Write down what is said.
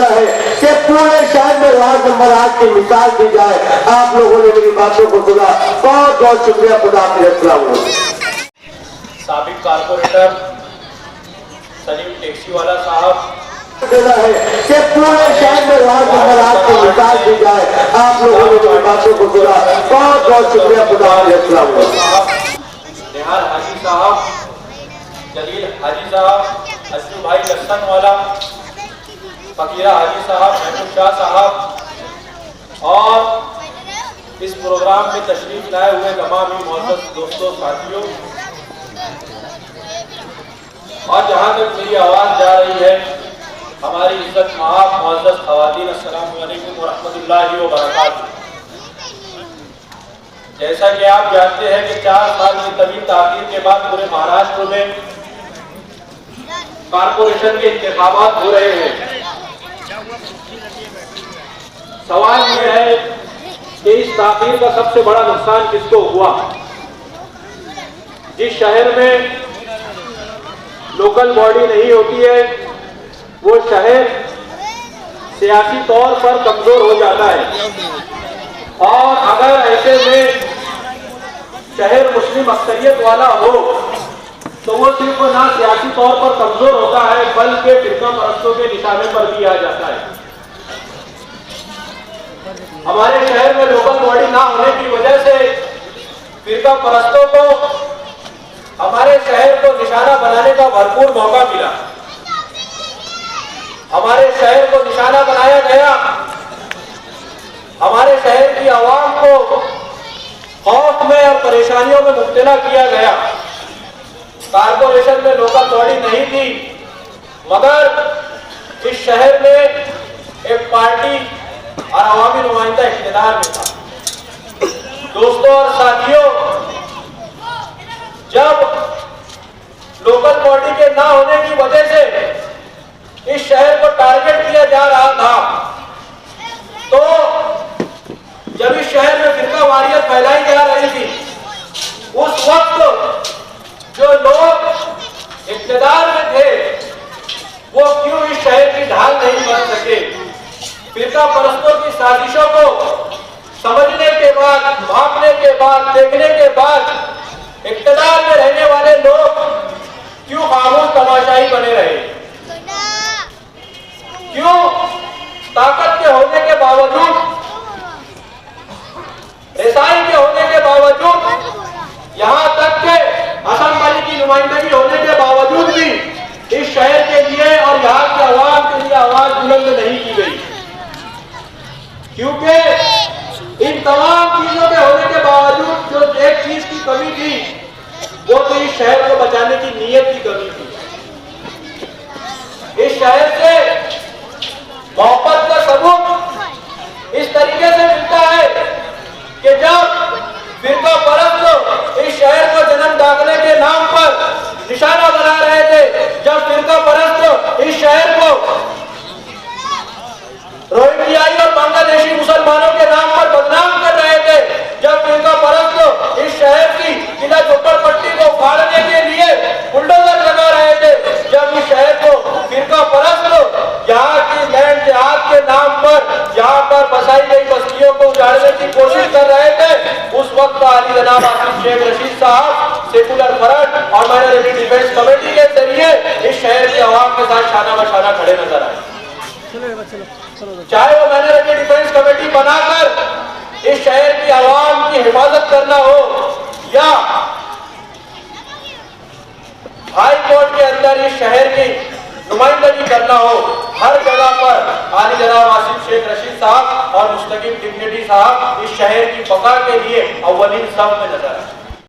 देना है कि पूरे शहर में वार्ड नंबर 8 की मिसाल दी जाए। आप लोगों ने मेरी बातों को सुना, बहुत बहुत शुक्रिया। खुदा हाफिज़। साबिक कारपोरेटर सलीम टैक्सी वाला साहब देना है कि पूरे शहर में वार्ड नंबर 8 की मिसाल दी जाए। आप लोगों ने मेरी बातों को सुना, बहुत बहुत शुक्रिया। खुदा हाफिज़। निहाल हाजी साहब, जलील हाजी साहब, अशरफ भाई लस्सन वाला, फकीरा हाजी साहब, महमूद शाह साहब और इस प्रोग्राम में तशरीफ लाए हुए तमाम ही मोअज़्ज़ज़ दोस्तों साथियों, और जहाँ तक मेरी आवाज़ जा रही है हमारी इज्जत माफ़ मोअज़्ज़ज़ ख़वातीन, अस्सलामु अलैकुम व रहमतुल्लाहि व बरकातुहू। जैसा कि आप जानते हैं कि 4 साल की तवील ताख़ीर के बाद पूरे महाराष्ट्र में कारपोरेशन के इंतखाबात हो रहे हैं। सवाल यह है कि इस ताख़ीर का सबसे बड़ा नुकसान किसको हुआ? जिस शहर में लोकल बॉडी नहीं होती है वो शहर सियासी तौर पर कमजोर हो जाता है, और अगर ऐसे में शहर मुस्लिम अक्सरियत वाला हो तो वो सिर्फ ना सियासी तौर पर कमजोर होता है बल्कि फिरका परस्तों के निशाने पर भी आ जाता है। हमारे शहर में लोकल बॉडी ना होने की वजह से फिरका परस्तों को हमारे शहर को निशाना बनाने का भरपूर मौका मिला। हमारे शहर को निशाना बनाया गया, हमारे शहर की आवाम को खौफ में और परेशानियों में मुब्तला किया गया। कारपोरेशन में लोकल बॉडी नहीं थी, मगर इस शहर में एक पार्टी और अवामी नुमाइंदा इख्तियार में था। दोस्तों और साथियों, जब लोकल बॉडी के ना होने की वजह से इस शहर को टारगेट किया जा रहा था, तो जब इस शहर में फिरका वारियत फैलाई जा रही थी, उस वक्त जो लोग इख्तियार में थे वो क्यों इस शहर की ढाल नहीं बन सके? फिरका परस्तों की साजिशों को समझने के बाद, भागने के बाद, देखने के बाद इख्तियार में रहने वाले लोग क्यों खामोश तमाशाई बने रहे? क्यों ताकत के होने के बावजूद, रसाई के होने के बावजूद, यहाँ तक के असेंबली की नुमाइंदगी होने के बावजूद भी इस शहर के लिए और यहाँ के आवाम के लिए आवाज बुलंद नहीं की गई? क्योंकि इन तमाम चीजों के होने के बावजूद जो एक चीज की कमी थी वो तो इस शहर को बचाने की नीयत की कमी थी। इस शहर से मोहब्बत का सबूत इस तरीके से मिलता है कि जब फिरका परस्त इस शहर को जन्म दाखिले के नाम पर निशाना बना रहे थे, जब फिरका परस्त इस शहर को रोहिंग्याई और बांग्लादेशी मुसलमानों के नाम पर बदनाम कर रहे थे, जब फिरका परस्त इस शहर की किला झोपड़पट्टी को उखाड़ने के लिए बुलडोजर लगा रहे थे, जब इस शहर को फिरका परस्त यहाँ की लैंड जिहाद के नाम पर यहाँ पर बसाई गई बस्तियों को उजाड़ने की कोशिश कर रहे थे, उस वक्त आली जनाब आसिफ शेख रशीद साहब सेकुलर फ्रंट और माइनॉरिटी डिफेंस कमेटी के जरिए इस शहर की आवाम के साथ शाना बशाना खड़े नजर आए। चाहे वो माइनॉरिटी डिफेंस कमेटी बनाकर इस शहर की आवाम की हिफाजत करना हो या हाई कोर्ट के अंदर इस शहर की नुमाइंदगी करना हो, हर जगह पर आली जनाब आसिफ शेख रशीद साहब और मुस्तकीम डिग्निटी साहब इस शहर की बका के लिए अव्वलीन सब में नजर आए।